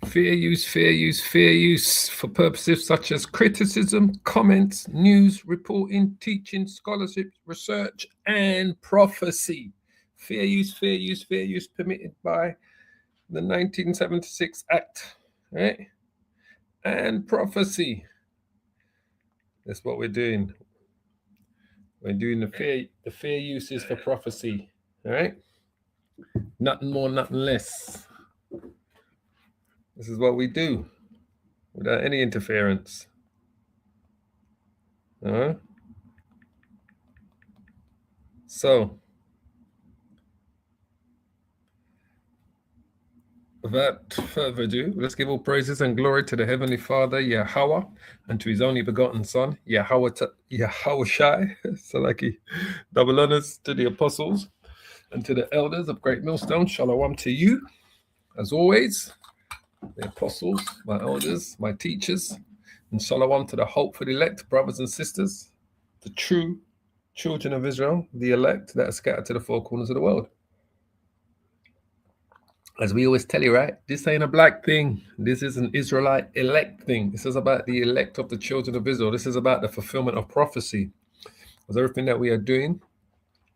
Fair use for purposes such as criticism, comments, news, reporting, teaching, scholarship, research, and prophecy. Fair use permitted by the 1976 Act, right? And prophecy. That's what we're doing. We're doing the fair uses for prophecy, all right? Nothing more, nothing less. This is what we do without any interference. So, without further ado, let's give all praises and glory to the Heavenly Father, Yahweh, and to His only begotten Son, Yahweh Shai, Salaki. Double honors to the apostles and to the elders of Great Millstone. Shalom to you, as always. The apostles, my elders, my teachers, and shalom to the hopeful elect, brothers and sisters, the true children of Israel, the elect that are scattered to the four corners of the world. As we always tell you, right? This ain't a black thing. This is an Israelite elect thing. This is about the elect of the children of Israel. This is about the fulfillment of prophecy. Because everything that we are doing,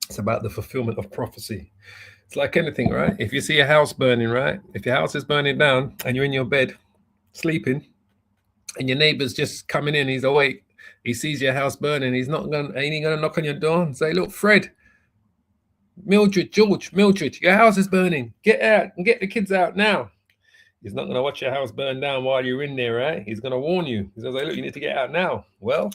it's about the fulfillment of prophecy. It's like anything, right? If you see a house burning, right? If your house is burning down and you're in your bed sleeping and your neighbor's just coming in, he's awake, he sees your house burning, ain't he gonna knock on your door and say, look, Fred, Mildred, your house is burning. Get out and get the kids out now. He's not gonna watch your house burn down while you're in there, right? He's gonna warn you. He's gonna say, look, you need to get out now. Well,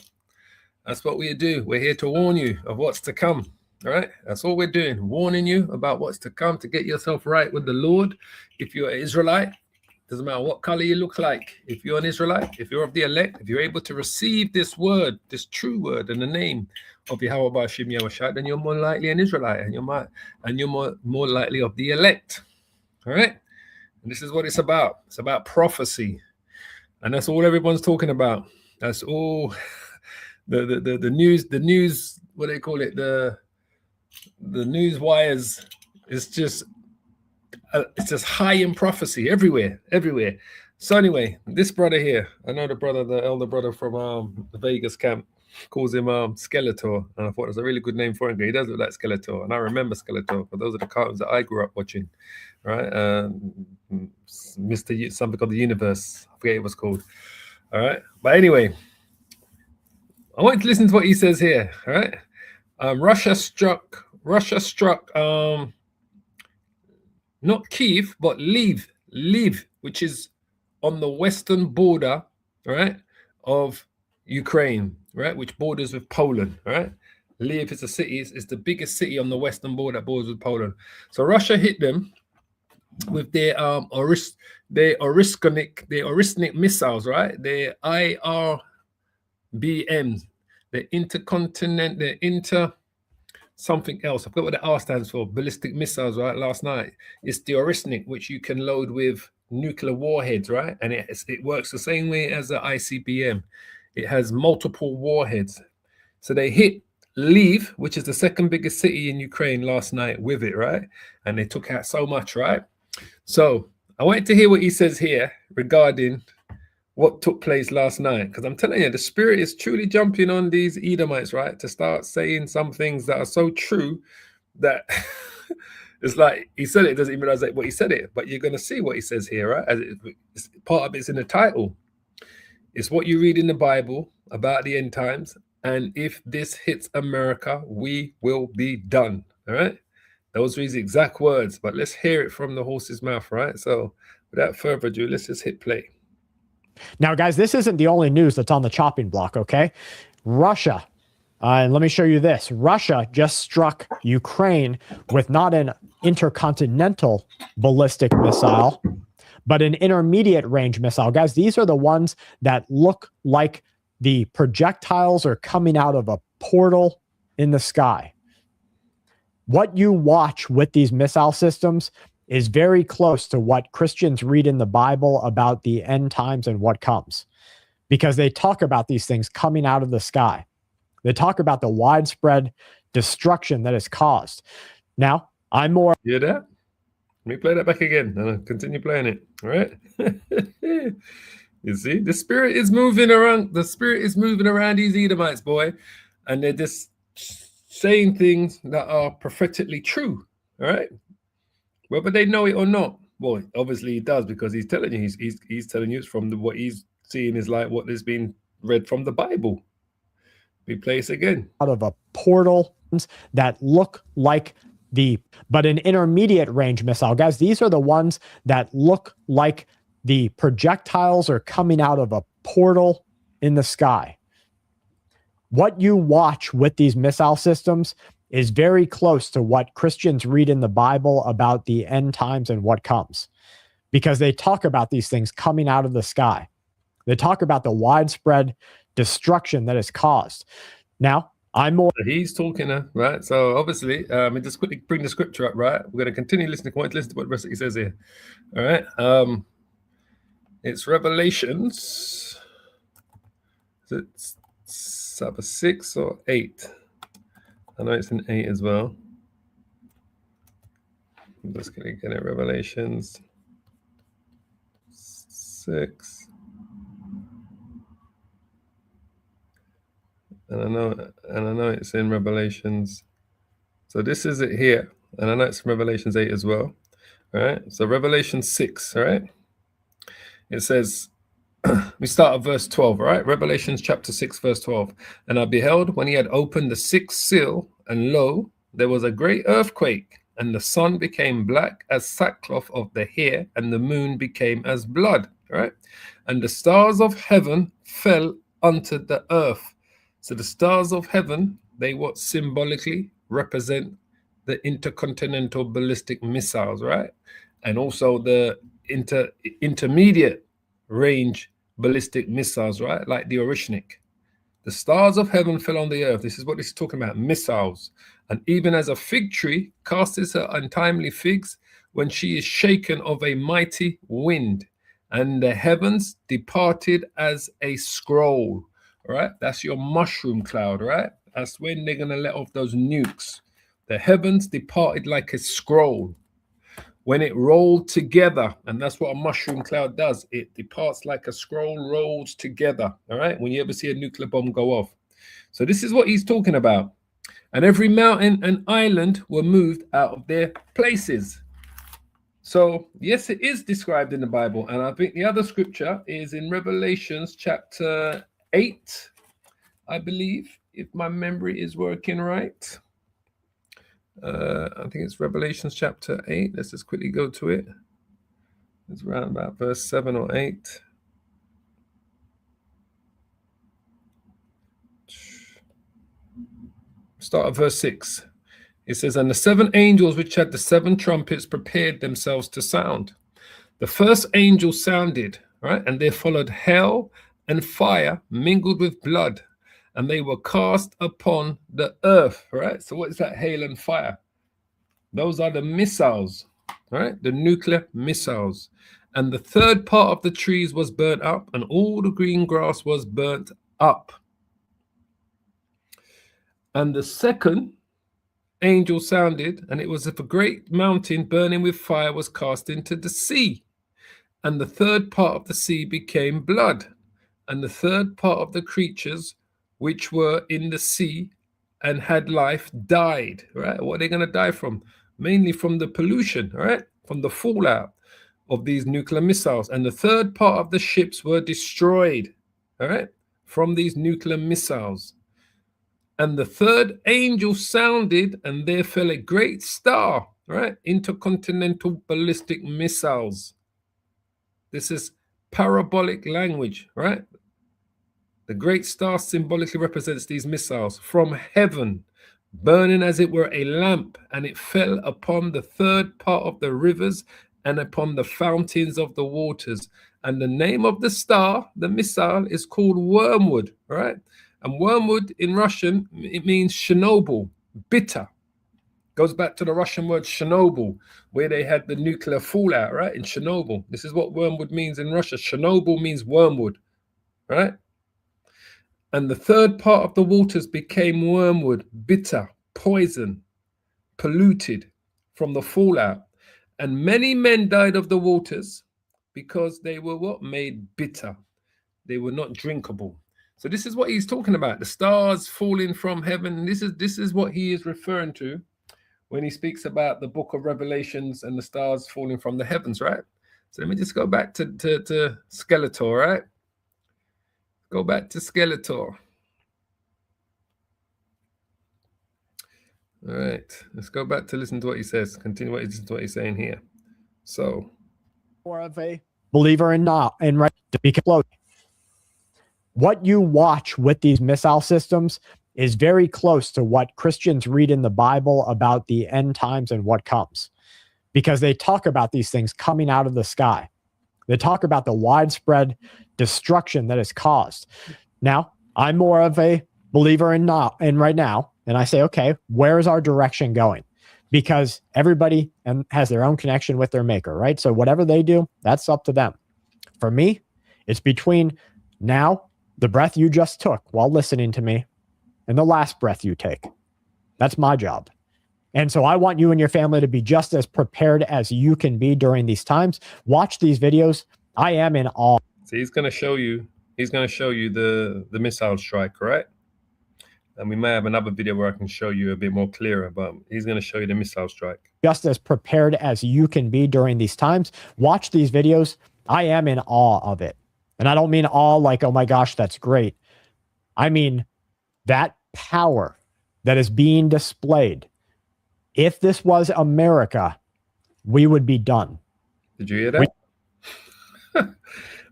that's what we do. We're here to warn you of what's to come. All right, that's all we're doing, warning you about what's to come to get yourself right with the Lord. If you're an Israelite, doesn't matter what color you look like. If you're an Israelite, if you're of the elect, if you're able to receive this word, this true word in the name of Yahweh B'Shem Yahushua, then you're more likely an Israelite, and you're more likely of the elect. All right, and this is what it's about. It's about prophecy, and that's all everyone's talking about. That's all the news. What do they call it? The news wires is just it's just high in prophecy everywhere. So anyway, this brother here, I know the elder brother from the Vegas camp, calls him Skeletor, and I thought it was a really good name for him. He does look like Skeletor, and I remember Skeletor, but those are the cartoons that I grew up watching, right? Mr. Something of the Universe, I forget what it was called. All right, but anyway, I want you to listen to what he says here. All right. Russia struck not Kiev, but Lviv, which is on the western border, right, of Ukraine, right, which borders with Poland, right? Lviv is a city, it's the biggest city on the western border that borders with Poland. So Russia hit them with their Orishnik missiles, right? Their IRBMs, something else. I forgot what the R stands for. Ballistic missiles, right? Last night. It's the Orishnik, which you can load with nuclear warheads, right? And it works the same way as the ICBM. It has multiple warheads. So they hit Lviv, which is the second biggest city in Ukraine last night with it, right? And they took out so much, right? So I wanted to hear what he says here regarding what took place last night, because I'm telling you, the spirit is truly jumping on these Edomites, right, to start saying some things that are so true that it's like he said it, doesn't even realize what he said it, but you're going to see what he says here, right? As it's part of it's in the title. It's what you read in the Bible about the end times, and if this hits America, we will be done. All right, those are his exact words, but let's hear it from the horse's mouth, right? So without further ado, let's just hit play. Now, guys, this isn't the only news that's on the chopping block, okay? Russia, and let me show you this. Russia just struck Ukraine with not an intercontinental ballistic missile, but an intermediate range missile. Guys, these are the ones that look like the projectiles are coming out of a portal in the sky. What you watch with these missile systems is very close to what Christians read in the Bible about the end times and what comes, because they talk about these things coming out of the sky. They talk about the widespread destruction that is caused. Now, I'm more... You hear that? Let me play that back again and I'll continue playing it. All right. You see, the spirit is moving around. The spirit is moving around these Edomites, boy, and they're just saying things that are prophetically true. All right, whether they know it or not. Well, obviously he does, because he's telling you. He's telling you it's from what he's seeing is like what has been read from the Bible. We play this again. Out of a portal that look like but an intermediate range missile, guys. These are the ones that look like the projectiles are coming out of a portal in the sky. What you watch with these missile systems is very close to what Christians read in the Bible about the end times and what comes, because they talk about these things coming out of the sky. They talk about the widespread destruction that is caused. Now, He's talking, right? So obviously, just quickly bring the scripture up, right? We're going to continue listening to what the rest of he says here. All right. It's Revelations. Is it 6 or 8? I know it's in 8 as well. I'm just going to get it. Revelations 6. And I know it's in Revelations. So this is it here. And I know it's in Revelations 8 as well. All right. So Revelation 6, all right? It says, we start at verse 12, all right? Revelations chapter 6, verse 12. And I beheld when he had opened the 6th seal, and lo, there was a great earthquake, and the sun became black as sackcloth of the hair, and the moon became as blood, all right? And the stars of heaven fell unto the earth. So the stars of heaven, they what symbolically represent the intercontinental ballistic missiles, right? And also the intermediate range ballistic missiles, right? Like the Orishnik. The stars of heaven fell on the earth. This is what this is talking about, missiles. And even as a fig tree casteth her untimely figs when she is shaken of a mighty wind, and the heavens departed as a scroll. All right, that's your mushroom cloud, right? That's when they're going to let off those nukes. The heavens departed like a scroll when it rolled together. And that's what a mushroom cloud does. It departs like a scroll, rolls together. All right, when you ever see a nuclear bomb go off. So this is what he's talking about. And every mountain and island were moved out of their places. So, yes, it is described in the Bible. And I think the other scripture is in Revelations chapter 8, I believe, if my memory is working right. I think it's Revelations chapter 8. Let's just quickly go to it. It's around about verse 7 or 8. Start at verse 6. It says, and the 7 angels which had the 7 trumpets prepared themselves to sound. The first angel sounded, right? And there followed hell and fire mingled with blood, and they were cast upon the earth, right? So what is that, hail and fire? Those are the missiles, right? The nuclear missiles. And the third part of the trees was burnt up, and all the green grass was burnt up. And the second angel sounded, and it was if a great mountain burning with fire was cast into the sea. And the third part of the sea became blood. And the third part of the creatures which were in the sea and had life died, right? What are they going to die from? Mainly from the pollution, right? From the fallout of these nuclear missiles. And the third part of the ships were destroyed, all right? From these nuclear missiles. And the third angel sounded, and there fell a great star, right? Intercontinental ballistic missiles. This is parabolic language, right? The great star symbolically represents these missiles from heaven, burning as it were a lamp, and it fell upon the third part of the rivers and upon the fountains of the waters. And the name of the star, the missile, is called wormwood, right? And wormwood in Russian, it means Chernobyl, bitter. Goes back to the Russian word Chernobyl, where they had the nuclear fallout, right? In Chernobyl. This is what wormwood means in Russia. Chernobyl means wormwood, right? And the third part of the waters became wormwood, bitter, poison, polluted from the fallout. And many men died of the waters because they were what? Made bitter. They were not drinkable. So this is what he's talking about. The stars falling from heaven. This is what he is referring to when he speaks about the book of Revelations and the stars falling from the heavens, right? So let me just go back to Skeletor, right? Go back to Skeletor. All right, let's go back to listen to what he says. Continue what he's saying here. So, more of a believer in not and right to be close. What you watch with these missile systems is very close to what Christians read in the Bible about the end times and what comes, because they talk about these things coming out of the sky. They talk about the widespread destruction that is caused. Now, I'm more of a believer in not and right now, and I say, okay, where is our direction going? Because everybody has their own connection with their maker, right? So whatever they do, that's up to them. For me, it's between now, the breath you just took while listening to me, and the last breath you take. That's my job. And so I want you and your family to be just as prepared as you can be during these times. Watch these videos. I am in awe. So he's going to show you the missile strike, right? And we may have another video where I can show you a bit more clearer, but he's going to show you the missile strike. Just as prepared as you can be during these times. Watch these videos. I am in awe of it. And I don't mean awe like, oh my gosh, that's great. I mean that power that is being displayed. If this was America, we would be done. Did you hear that?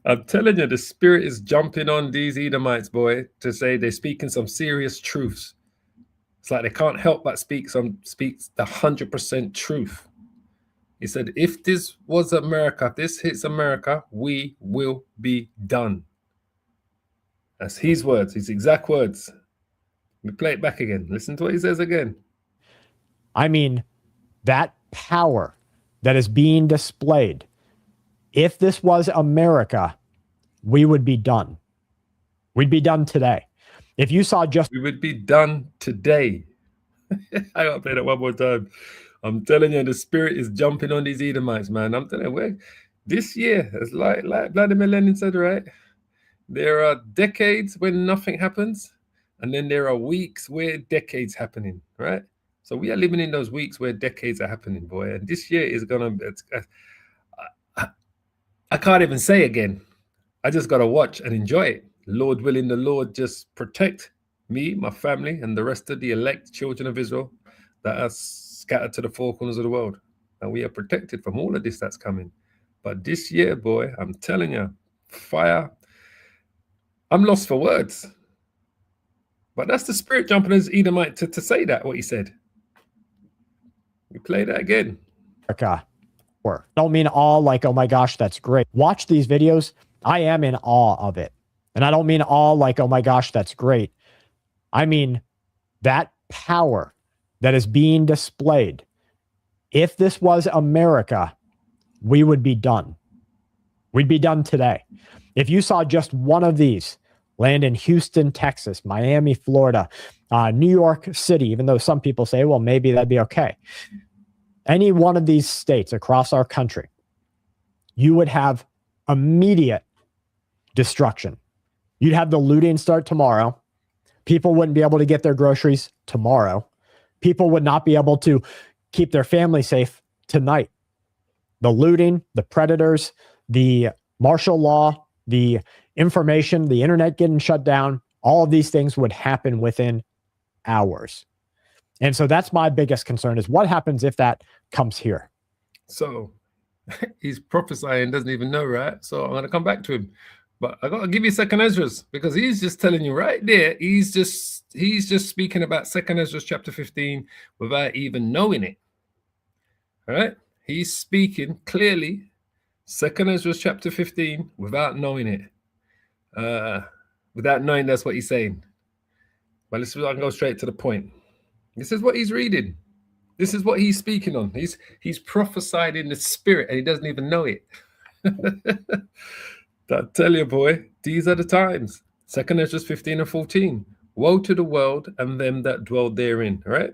I'm telling you, the spirit is jumping on these Edomites, boy, to say they're speaking some serious truths. It's like they can't help but speak the 100% truth. He said, if this was America, if this hits America, we will be done. That's his words, his exact words. Let me play it back again. Listen to what he says again. I mean, that power that is being displayed. If this was America, we would be done. We'd be done today. If you saw just... We would be done today. I gotta play that one more time. I'm telling you, the spirit is jumping on these Edomites, man. I'm telling you, this year, it's like Vladimir Lenin said, right? There are decades when nothing happens, and then there are weeks where decades happening, right? So we are living in those weeks where decades are happening, boy. And this year is gonna... I can't even say again. I just got to watch and enjoy it. Lord willing, the Lord just protect me, my family, and the rest of the elect children of Israel that are scattered to the four corners of the world. And we are protected from all of this that's coming. But this year, boy, I'm telling you, fire. I'm lost for words. But that's the spirit jumping as Edomite to say that, what he said. We play that again. America. Don't mean awe like, oh my gosh, that's great. Watch these videos. I am in awe of it. And I don't mean awe like, oh my gosh, that's great. I mean that power that is being displayed. If this was America, we would be done. We'd be done today. If you saw just one of these land in Houston, Texas, Miami, Florida, New York City, even though some people say, well, maybe that'd be okay. Any one of these states across our country, you would have immediate destruction. You'd have the looting start tomorrow. People wouldn't be able to get their groceries tomorrow. People would not be able to keep their family safe tonight. The looting, the predators, the martial law, the information, the internet getting shut down, all of these things would happen within hours. And so that's my biggest concern is what happens if that comes here? So he's prophesying, doesn't even know, right? So I'm going to come back to him. But I got to give you Second Esdras because he's just telling you right there. He's just speaking about Second Esdras chapter 15 without even knowing it. All right? He's speaking clearly Second Esdras chapter 15 without knowing it. Without knowing that's what he's saying. But let's go straight to the point. This is what he's reading. This is what he's speaking on. He's prophesied in the spirit and he doesn't even know it. I tell you, boy, these are the times. 2 Esdras 15 and 14. Woe to the world and them that dwell therein. All right?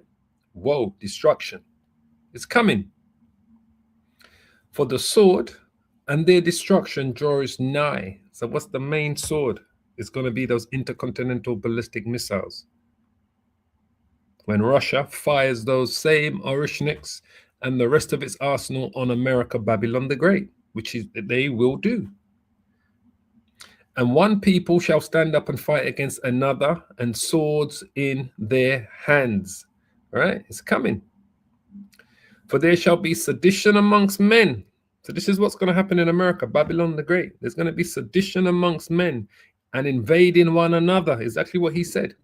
Woe, destruction. It's coming. For the sword and their destruction draws nigh. So what's the main sword? It's going to be those intercontinental ballistic missiles. When Russia fires those same Orishniks and the rest of its arsenal on America, Babylon the Great, which is they will do. And one people shall stand up and fight against another, and swords in their hands. All right, it's coming. For there shall be sedition amongst men. So this is what's going to happen in America, Babylon the Great. There's going to be sedition amongst men and invading one another. Exactly what he said.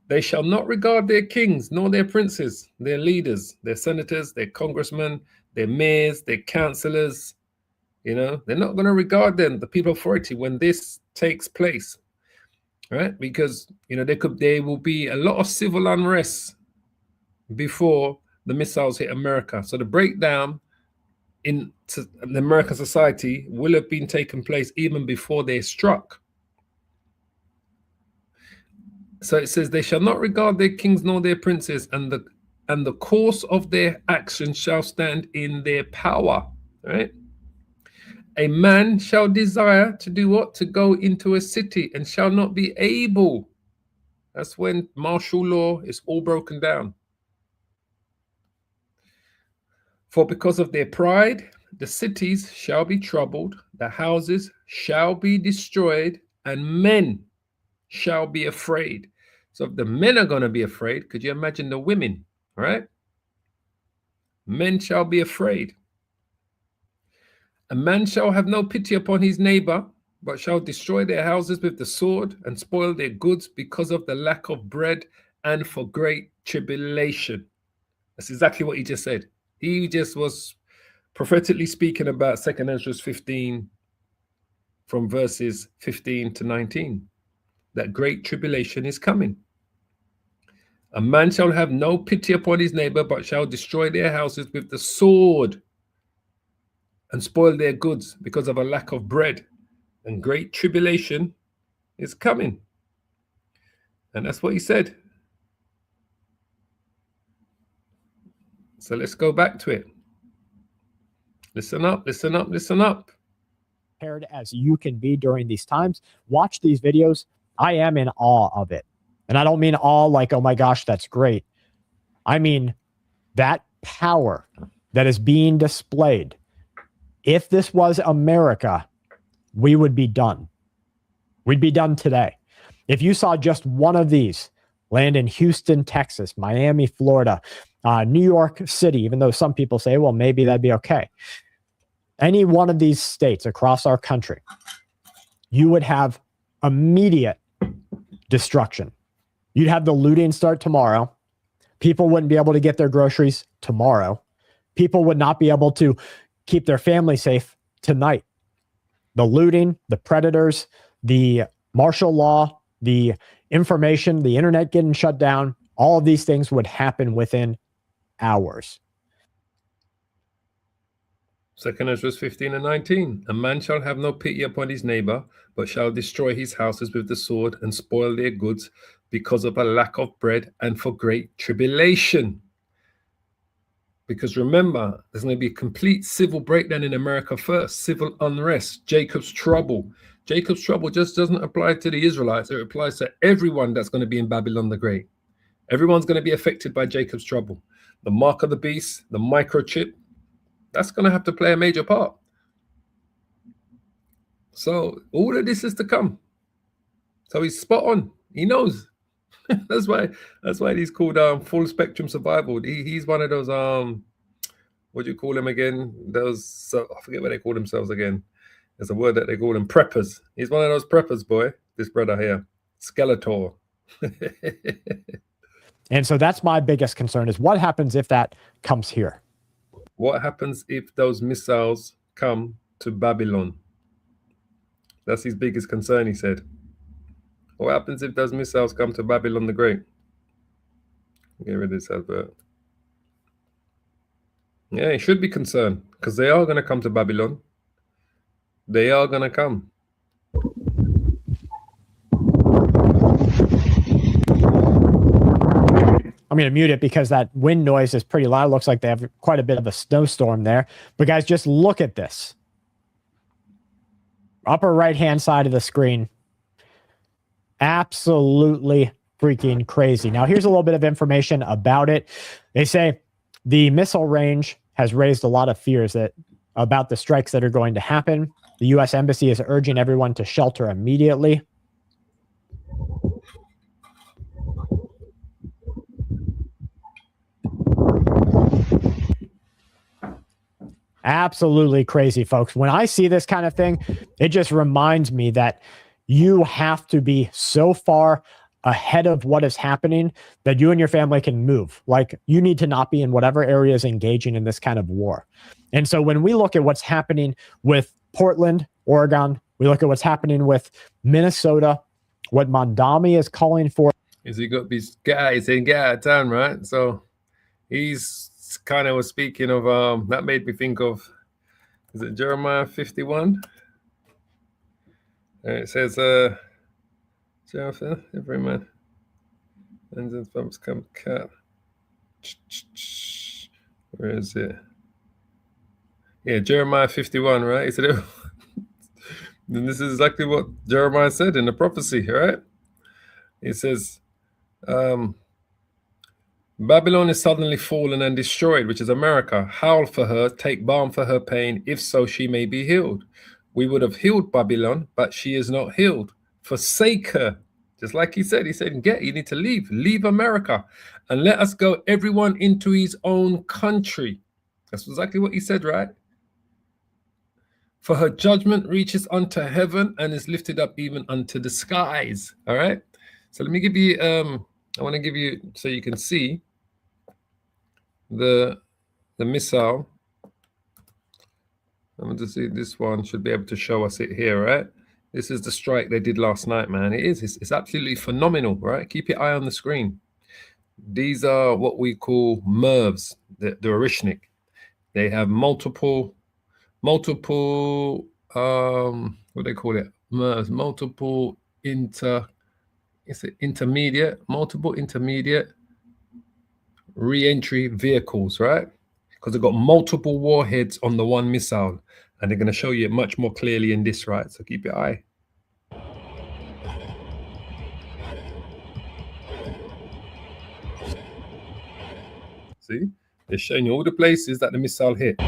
They shall not regard their kings, nor their princes, their leaders, their senators, their congressmen, their mayors, their councillors. You know, they're not going to regard them, the people of authority, when this takes place. Right? Because, you know, there will be a lot of civil unrest before the missiles hit America. So the breakdown in the American society will have been taking place even before they struck. So it says, they shall not regard their kings nor their princes, and the course of their action shall stand in their power. Right? A man shall desire to do what? To go into a city and shall not be able. That's when martial law is all broken down. For because of their pride, the cities shall be troubled, the houses shall be destroyed, and men shall be afraid. So if the men are going to be afraid, could you imagine the women, right? Men shall be afraid. A man shall have no pity upon his neighbor, but shall destroy their houses with the sword and spoil their goods because of the lack of bread and for great tribulation. That's exactly what he just said. He just was prophetically speaking about 2 Ezra 15 from verses 15 to 19. That great tribulation is coming. A man shall have no pity upon his neighbor, but shall destroy their houses with the sword and spoil their goods because of a lack of bread. And great tribulation is coming. And that's what he said. So let's go back to it. Listen up, listen up, listen up. Prepared as you can be during these times. Watch these videos. I am in awe of it. And I don't mean awe like, oh my gosh, that's great. I mean that power that is being displayed. If this was America, we would be done. We'd be done today. If you saw just one of these land in Houston, Texas, Miami, Florida, New York City, even though some people say, well, maybe that'd be okay. Any one of these states across our country, you would have immediate destruction. You'd have the looting start tomorrow. People wouldn't be able to get their groceries tomorrow. People would not be able to keep their family safe tonight. The looting, the predators, the martial law, the information, the internet getting shut down, all of these things would happen within hours. 2 Ezra 15 and 19. A man shall have no pity upon his neighbor, but shall destroy his houses with the sword and spoil their goods because of a lack of bread and for great tribulation. Because remember, there's going to be a complete civil breakdown in America first, civil unrest, Jacob's trouble. Jacob's trouble just doesn't apply to the Israelites. It applies to everyone that's going to be in Babylon the Great. Everyone's going to be affected by Jacob's trouble. The mark of the beast, the microchip, that's going to have to play a major part. So all of this is to come. So he's spot on. He knows. that's why he's called full spectrum survival. He's one of those what do you call him again? Those I forget what they call themselves again. There's a word that they call them, preppers. He's one of those preppers, boy. This brother here, Skeletor. And so that's my biggest concern is what happens if that comes here? What happens if those missiles come to Babylon? That's his biggest concern, he said. What happens if those missiles come to Babylon the Great? Get rid of this advert. Yeah, he should be concerned because they are going to come to Babylon. They are going to come. I'm I'm going to mute it because that wind noise is pretty loud. It looks like they have quite a bit of a snowstorm there. But guys, just look at this. Upper right-hand side of the screen. Absolutely freaking crazy. Now, here's a little bit of information about it. They say the missile range has raised a lot of fears about the strikes that are going to happen. The U.S. Embassy is urging everyone to shelter immediately. Absolutely crazy, folks. When I see this kind of thing, it just reminds me that you have to be so far ahead of what is happening that you and your family can move. Like, you need to not be in whatever area is engaging in this kind of war. And so when we look at what's happening with Portland, Oregon, we look at what's happening with Minnesota, what Mondami is calling for. Is he got these guys saying get out of town, right? So he's kind of was speaking of that made me think of, is it Jeremiah 51? It says every man and then bumps come cat. Where is it? Yeah, Jeremiah 51, right? He said then this is exactly what Jeremiah said in the prophecy, right? It says Babylon is suddenly fallen and destroyed, which is America. Howl for her, take balm for her pain, if so she may be healed. We would have healed Babylon, but she is not healed. Forsake her. Just like he said, you need to leave America and let us go everyone into his own country. That's exactly what he said, right? For her judgment reaches unto heaven and is lifted up even unto the skies. All right. So let me give you, I want to give you, so you can see the missile. I'm going to see this one should be able to show us it here, right? This is the strike they did last night, man. It's absolutely phenomenal, right? Keep your eye on the screen. These are what we call MIRVs, the Orishnik. They have multiple, what do they call it? MIRVs, multiple intermediate re-entry vehicles, right? Because they've got multiple warheads on the one missile, and they're going to show you it much more clearly in this, right? So keep your eye. See, they're showing you all the places that the missile hit.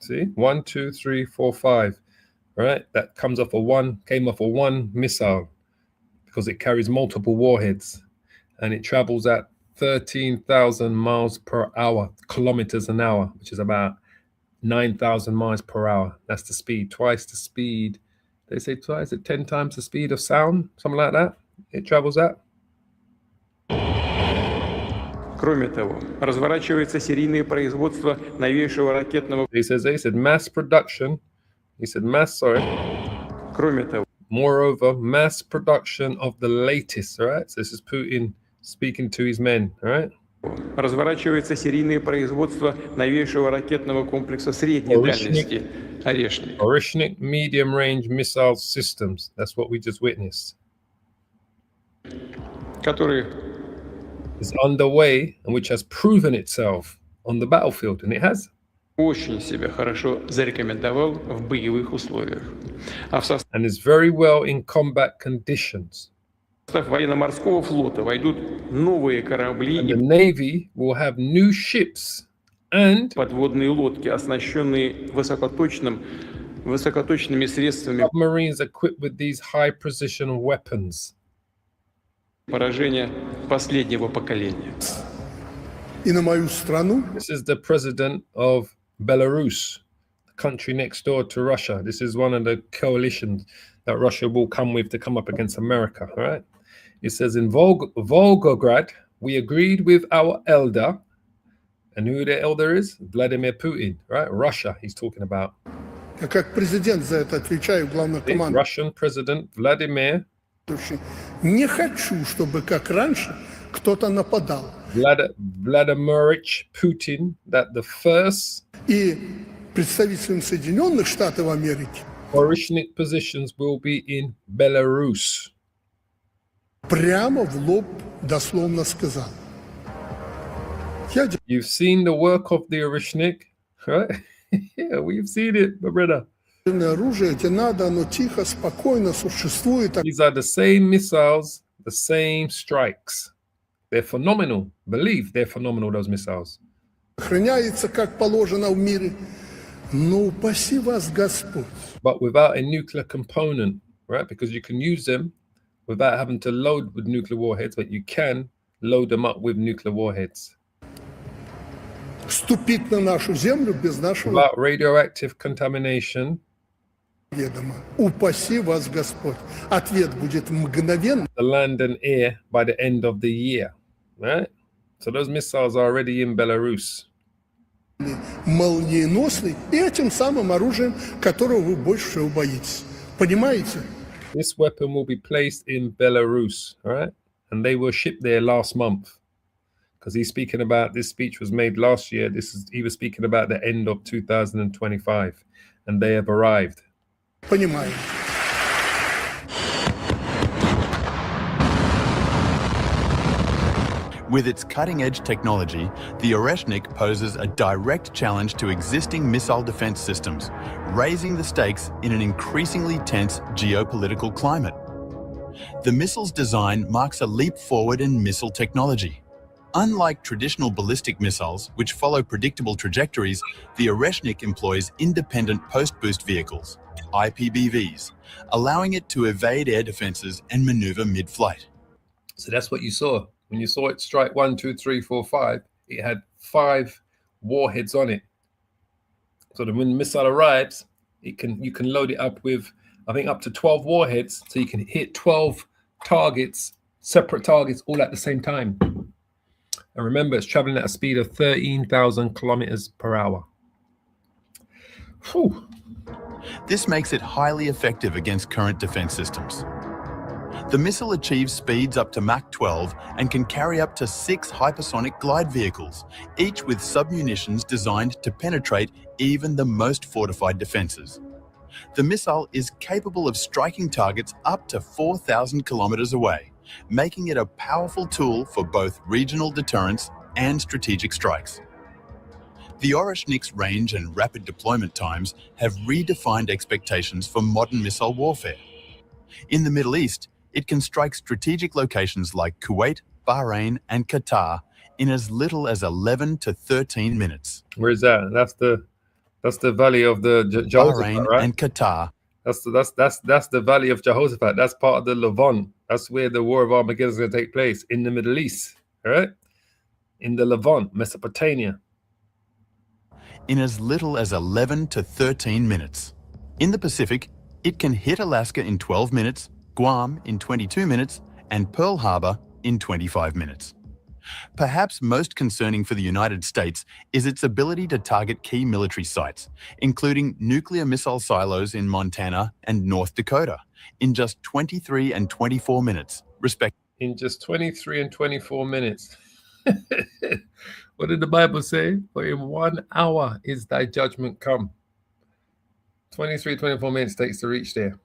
See, 1, 2, 3, 4, 5. Right, that came off of one missile, because it carries multiple warheads, and it travels at 13,000 miles per hour, kilometers an hour, which is about 9,000 miles per hour. That's the speed, twice the speed. They say twice, 10 times the speed of sound, something like that. It travels at. Кроме того, разворачивается серийное производство новейшего ракетного. They said mass production. He said Кроме того. Moreover, mass production of the latest, all right? So this is Putin speaking to his men, all right? Разворачивается серийное производство новейшего ракетного комплекса средней дальности «Орешник». Orishnik medium-range missile systems. That's what we just witnessed. Который is underway and which has proven itself on the battlefield, and it has. Очень себя хорошо зарекомендовал в боевых условиях. And is very well in combat conditions. В состав военно-морского флота войдут новые корабли and the Navy will have new ships and подводные лодки, оснащенные высокоточными средствами submarines equipped with these high-precision weapons. Поражения последнего поколения. И на мою страну. This is the president of Belarus, the country next door to Russia. This is one of the coalitions that Russia will come with to come up against America, all right? It says in Volgograd, we agreed with our elder, and who the elder is? Vladimir Putin, right? Russia, he's talking about. Как президент за это отвечаю, главнокомандующий. Russian President Vladimir. Не хочу, чтобы как раньше кто-то нападал. Vladimirovich Putin, that the first И представителям Соединенных Штатов Америки Orishnik positions will be in Belarus. Прямо в лоб дословно сказал. You've seen the work of the Orishnik, right? Yeah, we've seen it, my brother. Ядерное оружие, где надо, оно тихо, спокойно существует. These are the same missiles, the same strikes. They're phenomenal. Believe they're phenomenal, those missiles. Охраняется, как положено в мире. Но упаси вас Господь. But without a nuclear component, right? Because you can use them without having to load with nuclear warheads, but you can load them up with nuclear warheads. Ступить на нашу землю без нашего Without radioactive contamination, ведома. Упаси вас Господь. Ответ будет мгновенный. the land and air by the end of the year, right? So those missiles are already in Belarus. Молниеносный и этим самым оружием, которого вы больше всего боитесь. Понимаете? This weapon will be placed in Belarus, all right? And they were shipped there last month. Because he's speaking about, this speech was made last year. He was speaking about the end of 2025. And they have arrived. Понимаю. With its cutting-edge technology, the Oreshnik poses a direct challenge to existing missile defense systems, raising the stakes in an increasingly tense geopolitical climate. The missile's design marks a leap forward in missile technology. Unlike traditional ballistic missiles, which follow predictable trajectories, the Oreshnik employs independent post-boost vehicles, IPBVs, allowing it to evade air defenses and maneuver mid-flight. So that's what you saw. When you saw it strike 1, 2, 3, 4, 5, it had 5 warheads on it. So that when the missile arrives, you can load it up with, I think, up to 12 warheads, so you can hit 12 targets, separate targets, all at the same time. And remember, it's traveling at a speed of 13,000 kilometers per hour. Whew. This makes it highly effective against current defense systems. The missile achieves speeds up to Mach 12 and can carry up to 6 hypersonic glide vehicles, each with submunitions designed to penetrate even the most fortified defenses. The missile is capable of striking targets up to 4,000 kilometers away, making it a powerful tool for both regional deterrence and strategic strikes. The Oreshnik's range and rapid deployment times have redefined expectations for modern missile warfare. In the Middle East, it can strike strategic locations like Kuwait, Bahrain, and Qatar in as little as 11 to 13 minutes. Where is that? That's the valley of the Jehoshaphat, Bahrain right? and Qatar. That's the valley of Jehoshaphat. That's part of the Levant. That's where the war of Armageddon is going to take place, in the Middle East, all right? In the Levant, Mesopotamia. In as little as 11 to 13 minutes. In the Pacific, it can hit Alaska in 12 minutes, Guam in 22 minutes, and Pearl Harbor in 25 minutes. Perhaps most concerning for the United States is its ability to target key military sites, including nuclear missile silos in Montana and North Dakota, in just 23 and 24 minutes, respectively. In just 23 and 24 minutes. What did the Bible say? For in 1 hour is thy judgment come. 23, 24 minutes takes to reach there.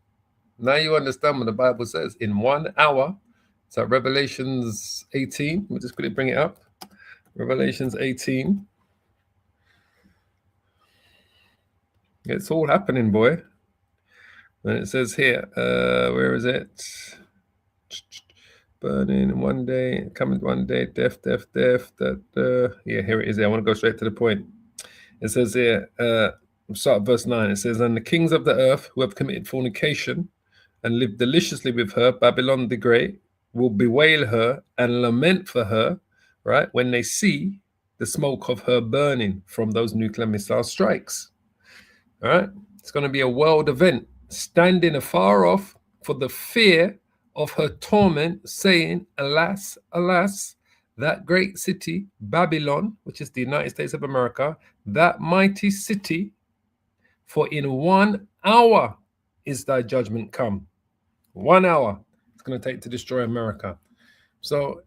Now you understand what the Bible says. In 1 hour, so Revelations 18, we'll just quickly bring it up. Revelations 18. It's all happening, boy. And it says here, where is it? Burning in one day, coming one day, death. Yeah, here it is. I want to go straight to the point. It says here, start at verse 9. It says, and the kings of the earth who have committed fornication and lived deliciously with her, Babylon the Great, will bewail her and lament for her, right, when they see the smoke of her burning from those nuclear missile strikes. All right, it's going to be a world event, standing afar off for the fear of her torment, saying, alas, alas, that great city, Babylon, which is the United States of America, that mighty city, for in 1 hour is thy judgment come. 1 hour it's going to take to destroy America. So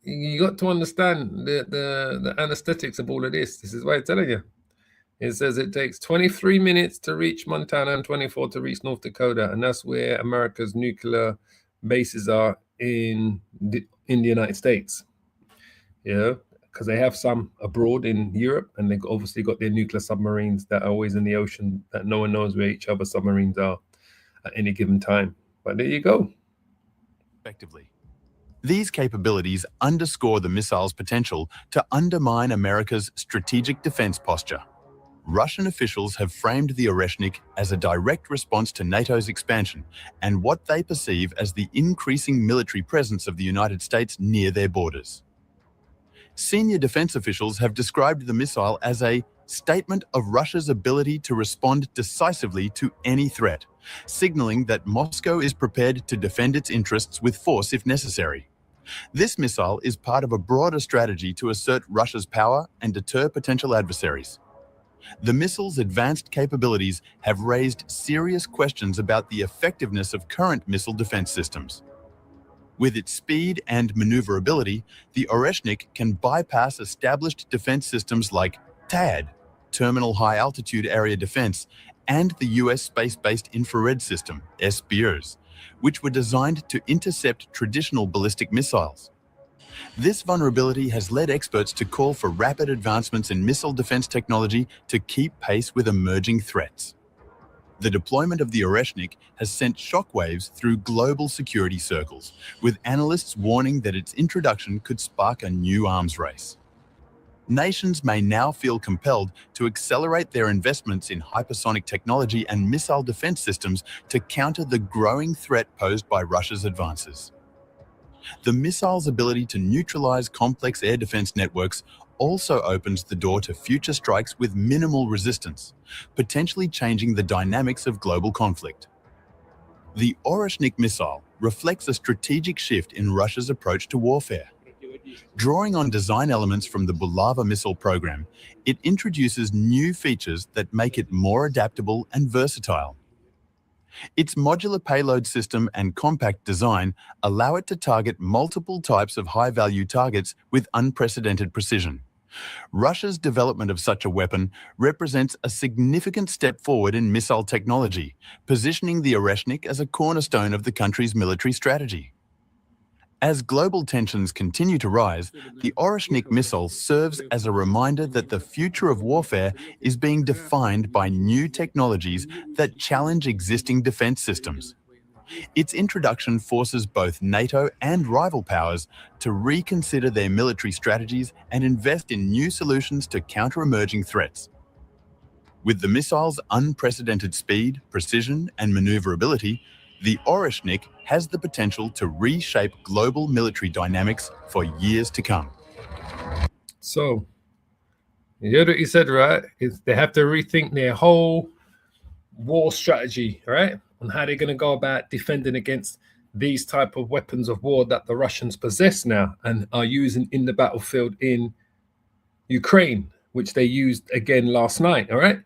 you got to understand the anesthetics of all of this. This is why I'm telling you. It says it takes 23 minutes to reach Montana and 24 to reach North Dakota, and that's where America's nuclear bases are in the United States. Yeah, because they have some abroad in Europe, and they've obviously got their nuclear submarines that are always in the ocean that no one knows where each other's submarines are at any given time. But there you go. Effectively. These capabilities underscore the missile's potential to undermine America's strategic defense posture. Russian officials have framed the Oreshnik as a direct response to NATO's expansion and what they perceive as the increasing military presence of the United States near their borders. Senior defense officials have described the missile as a statement of Russia's ability to respond decisively to any threat, signaling that Moscow is prepared to defend its interests with force if necessary. This missile is part of a broader strategy to assert Russia's power and deter potential adversaries. The missile's advanced capabilities have raised serious questions about the effectiveness of current missile defense systems. With its speed and maneuverability, the Oreshnik can bypass established defense systems like THAAD, Terminal High Altitude Area Defense, and the US Space-Based Infrared System, SBIRS, which were designed to intercept traditional ballistic missiles. This vulnerability has led experts to call for rapid advancements in missile defense technology to keep pace with emerging threats. The deployment of the Oreshnik has sent shockwaves through global security circles, with analysts warning that its introduction could spark a new arms race. Nations may now feel compelled to accelerate their investments in hypersonic technology and missile defense systems to counter the growing threat posed by Russia's advances. The missile's ability to neutralize complex air defense networks also opens the door to future strikes with minimal resistance, potentially changing the dynamics of global conflict. The Oreshnik missile reflects a strategic shift in Russia's approach to warfare. Drawing on design elements from the Bulava missile program, it introduces new features that make it more adaptable and versatile. Its modular payload system and compact design allow it to target multiple types of high-value targets with unprecedented precision. Russia's development of such a weapon represents a significant step forward in missile technology, positioning the Oreshnik as a cornerstone of the country's military strategy. As global tensions continue to rise, the Oreshnik missile serves as a reminder that the future of warfare is being defined by new technologies that challenge existing defense systems. Its introduction forces both NATO and rival powers to reconsider their military strategies and invest in new solutions to counter emerging threats. With the missile's unprecedented speed, precision, and maneuverability, the Oreshnik has the potential to reshape global military dynamics for years to come. So, you heard what he said, right? They have to rethink their whole war strategy, right? On how they're going to go about defending against these type of weapons of war that the Russians possess now and are using in the battlefield in Ukraine, which they used again last night, all right?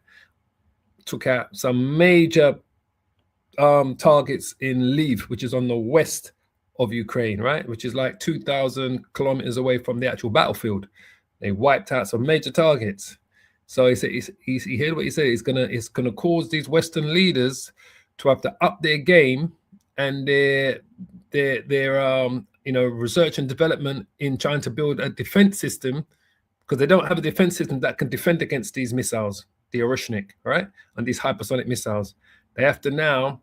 Took out some major targets in Lviv, which is on the west of Ukraine, right? Which is like 2,000 kilometers away from the actual battlefield. They wiped out some major targets. So he said, he heard what he said. It's gonna cause these Western leaders to have to up their game and their research and development in trying to build a defense system, because they don't have a defense system that can defend against these missiles, the Oreshnik, right? And these hypersonic missiles. They have to now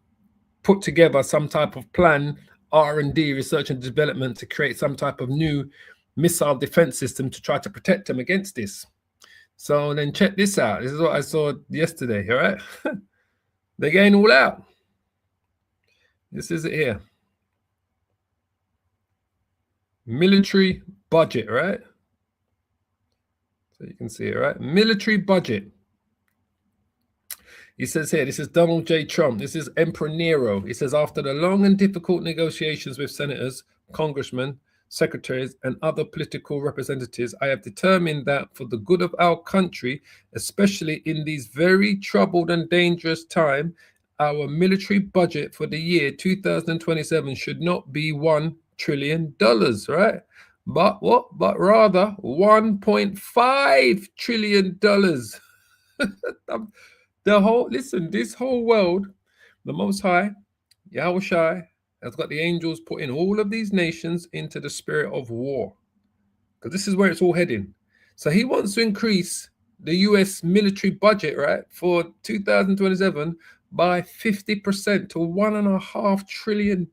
put together some type of plan, R&D, research and development, to create some type of new missile defense system to try to protect them against this. So then check this out. This is what I saw yesterday, all right? They're going all out. This is it here. Military budget, right? So you can see it, right? Military budget. He says here, this is Donald J. Trump. This is Emperor Nero. He says, after the long and difficult negotiations with senators, congressmen, secretaries, and other political representatives, I have determined that for the good of our country, especially in these very troubled and dangerous times, our military budget for the year 2027 should not be $1 trillion, right? But what? But rather $1.5 trillion. This whole world, the Most High, Yahweh Shai, has got the angels putting all of these nations into the spirit of war. Because this is where it's all heading. So he wants to increase the US military budget, right, for 2027 by 50% to $1.5 trillion.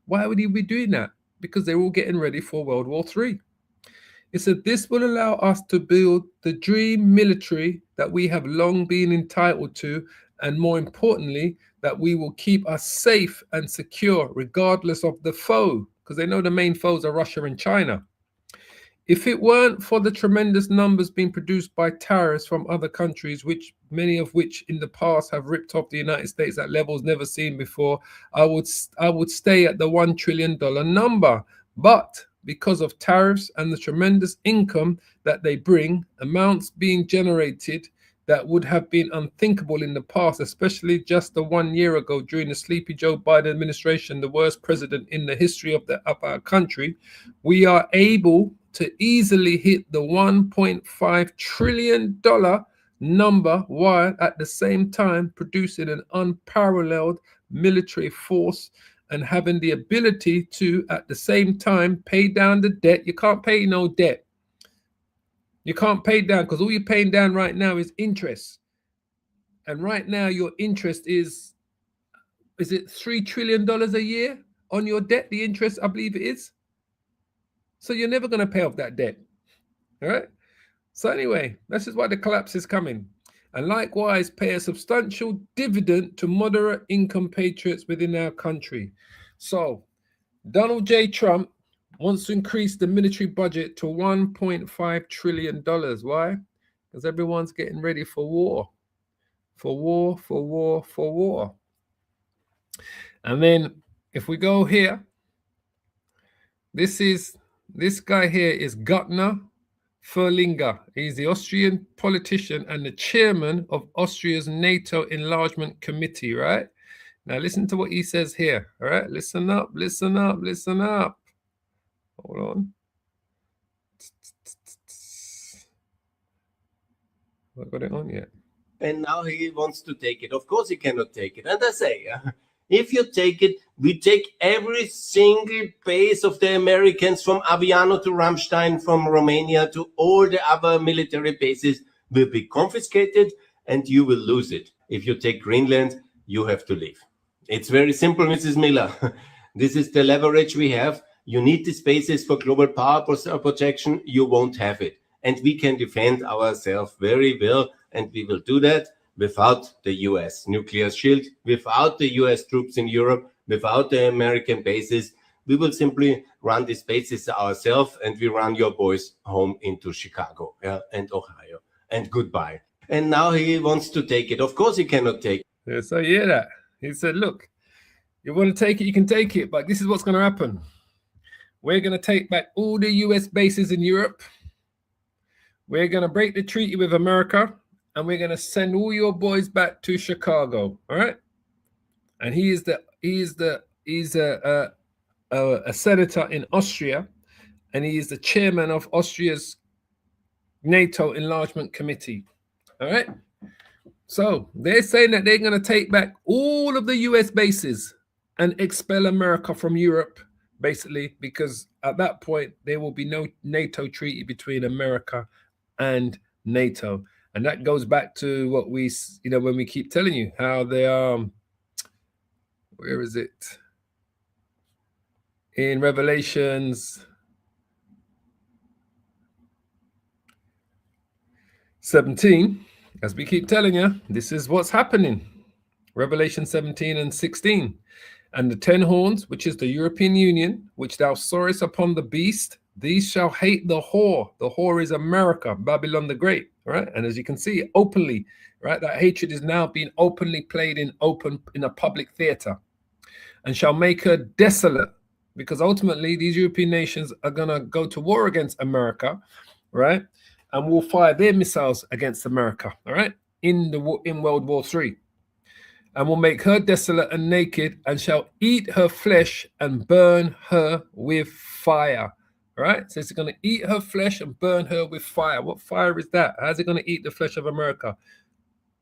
Why would he be doing that? Because they're all getting ready for World War III. It said this will allow us to build the dream military that we have long been entitled to, and more importantly, that we will keep us safe and secure regardless of the foe, because they know the main foes are Russia and China. If it weren't for the tremendous numbers being produced by tariffs from other countries, many of which in the past have ripped off the United States at levels never seen before, I would stay at the $1 trillion number. But because of tariffs and the tremendous income that they bring, amounts being generated that would have been unthinkable in the past, especially just the 1 year ago during the sleepy Joe Biden administration, the worst president in the history of our country, we are able to easily hit the $1.5 trillion number, while at the same time producing an unparalleled military force and having the ability to, at the same time, pay down the debt. You can't pay no debt. You can't pay down, because all you're paying down right now is interest. And right now your interest is it $3 trillion a year on your debt? The interest, I believe it is. So you're never going to pay off that debt. All right. So anyway, this is why the collapse is coming. And likewise, pay a substantial dividend to moderate income patriots within our country. So Donald J. Trump wants to increase the military budget to $1.5 trillion. Why? Because everyone's getting ready for war. For war, for war, for war. And then if we go here, this guy here is Gutner Furlinger. He's the Austrian politician and the chairman of Austria's NATO Enlargement Committee, right? Now listen to what he says here, all right? Listen up, listen up, listen up. Hold on. I've got it on yet. And now he wants to take it. Of course he cannot take it. And I say, if you take it, we take every single base of the Americans, from Aviano to Ramstein, from Romania to all the other military bases, will be confiscated and you will lose it. If you take Greenland, you have to leave. It's very simple, Mrs. Miller. This is the leverage we have. You need these bases for global power projection. You won't have it. And we can defend ourselves very well. And we will do that without the US nuclear shield, without the US troops in Europe, without the American bases. We will simply run these bases ourselves, and we run your boys home into Chicago, and Ohio. And goodbye. And now he wants to take it. Of course he cannot take it. Yeah, so you hear that? He said, look, you want to take it, you can take it, but this is what's going to happen. We're going to take back all the US bases in Europe. We're going to break the treaty with America, and we're going to send all your boys back to Chicago. All right. And he's a senator in Austria, and he is the chairman of Austria's NATO Enlargement Committee. All right. So they're saying that they're going to take back all of the US bases and expel America from Europe, basically, because at that point there will be no NATO treaty between America and NATO. And that goes back to what we, when we keep telling you how they where is it? In Revelations 17, as we keep telling you, this is what's happening. Revelation 17 and 16. And the 10 horns, which is the European Union, which thou sawest upon the beast, these shall hate the whore. The whore is America, Babylon the Great, right? And as you can see, openly, right? That hatred is now being openly played in a public theater, and shall make her desolate, because ultimately these European nations are going to go to war against America, right? And will fire their missiles against America, all right? In World War III. And will make her desolate and naked, and shall eat her flesh and burn her with fire. All right. So it's going to eat her flesh and burn her with fire. What fire is that? How's it going to eat the flesh of America?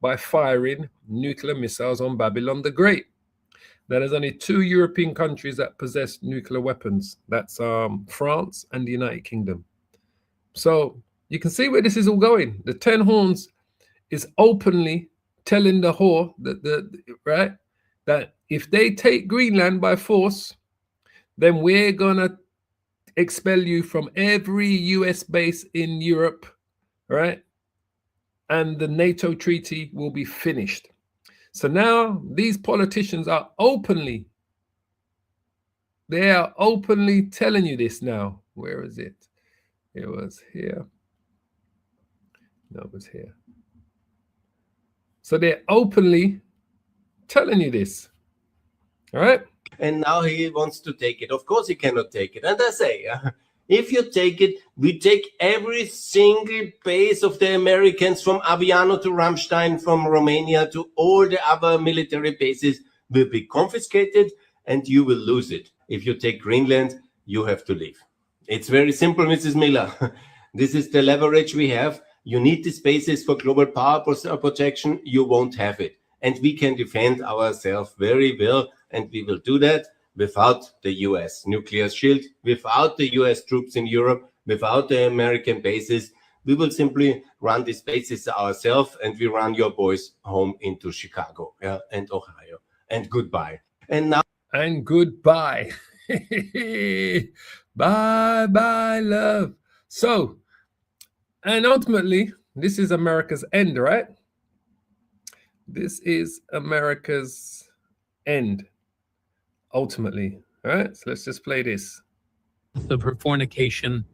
By firing nuclear missiles on Babylon the Great. Now, there's only 2 European countries that possess nuclear weapons. That's France and the United Kingdom. So you can see where this is all going. The 10 Horns is openly telling the whore that if they take Greenland by force, then we're gonna expel you from every US base in Europe, right? And the NATO treaty will be finished. So now these politicians are openly telling you this now. Where is it? It was here. No, it was here. So they're openly telling you this. All right? And now he wants to take it. Of course he cannot take it. And I say, if you take it, we take every single base of the Americans from Aviano to Ramstein, from Romania to all the other military bases will be confiscated and you will lose it. If you take Greenland, you have to leave. It's very simple, Mrs. Miller. This is the leverage we have. You need these bases for global power protection. You won't have it. And we can defend ourselves very well. And we will do that without the US nuclear shield, without the US troops in Europe, without the American bases. We will simply run these bases ourselves, and we run your boys home into Chicago, and Ohio. And goodbye. And now. And goodbye. Bye bye, love. So, and ultimately, this is America's end, right? This is America's end. Ultimately, all right? So let's just play this. Of her fornication,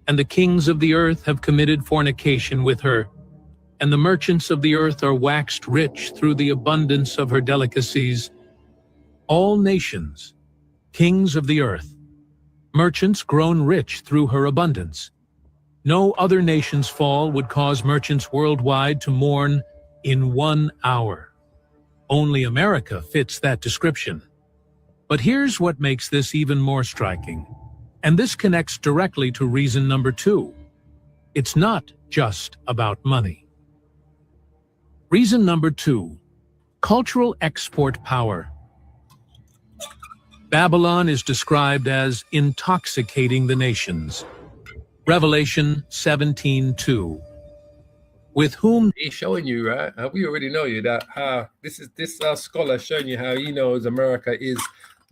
and the kings of the earth have committed fornication with her, and the merchants of the earth are waxed rich through the abundance of her delicacies. All nations, kings of the earth, merchants grown rich through her abundance. No other nation's fall would cause merchants worldwide to mourn in 1 hour. Only America fits that description. But here's what makes this even more striking. And this connects directly to reason number 2. It's not just about money. Reason number 2, cultural export power. Babylon is described as intoxicating the nations. Revelation 17:2. With whom He's showing you, right? We already know you that this scholar showing you how he knows America is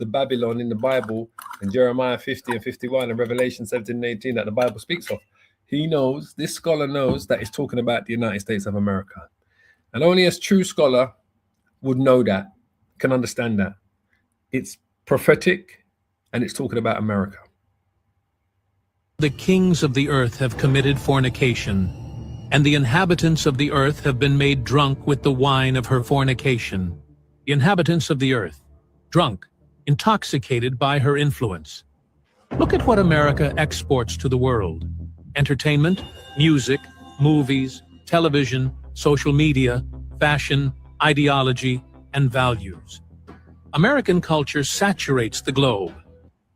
the Babylon in the Bible, in Jeremiah 50 and 51 and Revelation 17 and 18 that the Bible speaks of. He knows, this scholar knows that it's talking about the United States of America. And only a true scholar would know that, can understand that. It's prophetic and it's talking about America. the kings of the earth have committed fornication, and the inhabitants of the earth have been made drunk with the wine of her fornication. The inhabitants of the earth, drunk, intoxicated by her influence. Look at what America exports to the world. Entertainment, music, movies, television, social media, fashion, ideology, and values. American culture saturates the globe.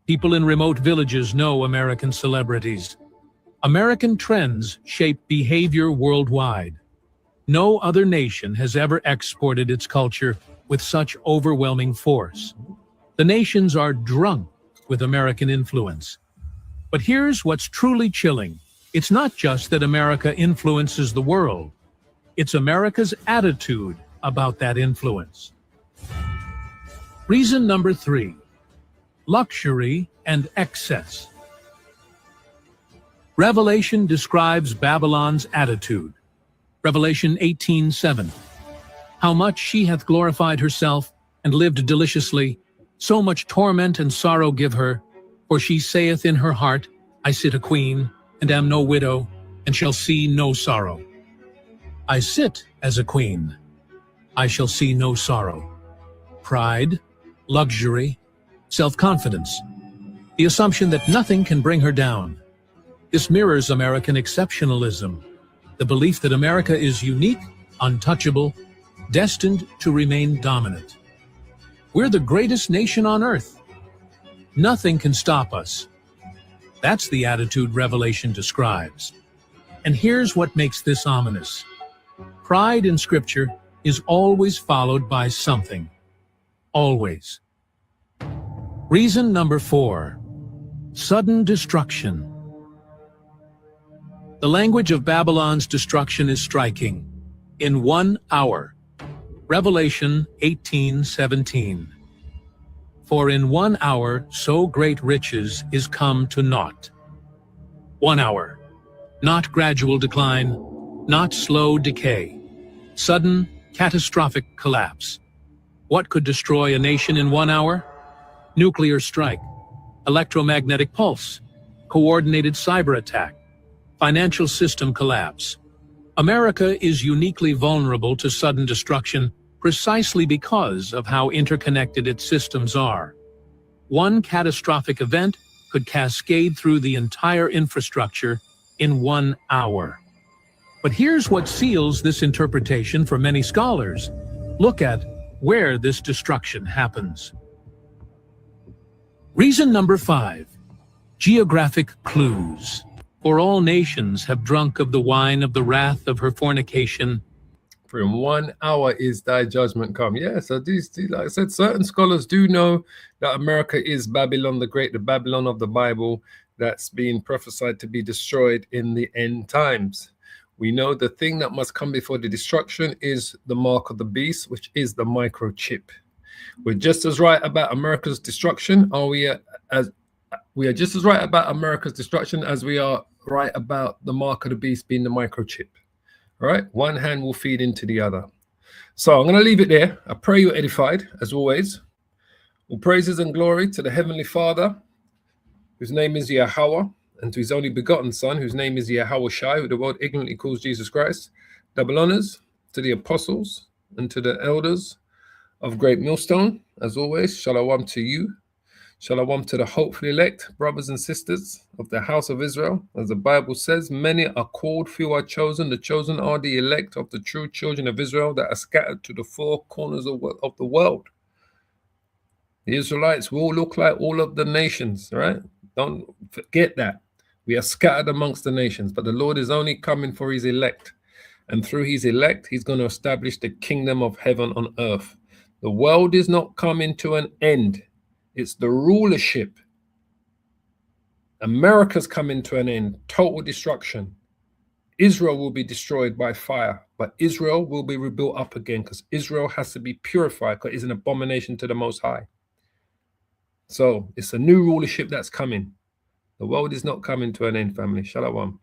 People in remote villages know American celebrities. American trends shape behavior worldwide. No other nation has ever exported its culture with such overwhelming force. The nations are drunk with American influence. But here's what's truly chilling. It's not just that America influences the world. It's America's attitude about that influence. Reason number 3, luxury and excess. Revelation describes Babylon's attitude. Revelation 18:7. How much she hath glorified herself and lived deliciously, so much torment and sorrow give her, for she saith in her heart, I sit a queen, and am no widow, and shall see no sorrow. I sit as a queen, I shall see no sorrow. Pride, luxury, self-confidence, the assumption that nothing can bring her down. This mirrors American exceptionalism, the belief that America is unique, untouchable, destined to remain dominant. We're the greatest nation on earth. Nothing can stop us. That's the attitude Revelation describes. And here's what makes this ominous. Pride in Scripture is always followed by something. Always. Reason number 4. Sudden destruction. The language of Babylon's destruction is striking. In 1 hour. Revelation 18:17. For in 1 hour so great riches is come to naught. 1 hour. Not gradual decline, not slow decay. Sudden, catastrophic collapse. What could destroy a nation in 1 hour? Nuclear strike, electromagnetic pulse, coordinated cyber attack, financial system collapse. America is uniquely vulnerable to sudden destruction precisely because of how interconnected its systems are. One catastrophic event could cascade through the entire infrastructure in 1 hour. But here's what seals this interpretation for many scholars. Look at where this destruction happens. Reason number 5. Geographic clues. For all nations have drunk of the wine of the wrath of her fornication. For in 1 hour is thy judgment come. Yeah, so these, like I said, certain scholars do know that America is Babylon the Great, the Babylon of the Bible, that's being prophesied to be destroyed in the end times. We know the thing that must come before the destruction is the mark of the beast, which is the microchip. We're just as right about America's destruction. We are just as right about America's destruction as we are right about the mark of the beast being the microchip. All right, one hand will feed into the other. So I'm going to leave it there. I pray you're edified, as always. All praises and glory to the Heavenly Father, whose name is Yahweh, and to his only begotten Son, whose name is Yahweh Shai, who the world ignorantly calls Jesus Christ. Double honors to the apostles and to the elders of Great Millstone. As always, shalom to you. Shalom to the hopefully elect brothers and sisters of the house of Israel. As the Bible says, many are called, few are chosen. The chosen are the elect of the true children of Israel that are scattered to the four corners of the world. The Israelites will look like all of the nations, right? Don't forget that. We are scattered amongst the nations, but the Lord is only coming for his elect. And through his elect, he's going to establish the kingdom of heaven on earth. The world is not coming to an end. It's the rulership. America's coming to an end. Total destruction. Israel will be destroyed by fire, but Israel will be rebuilt up again because Israel has to be purified because it's an abomination to the Most High. So it's a new rulership that's coming. The world is not coming to an end, family. Shalom.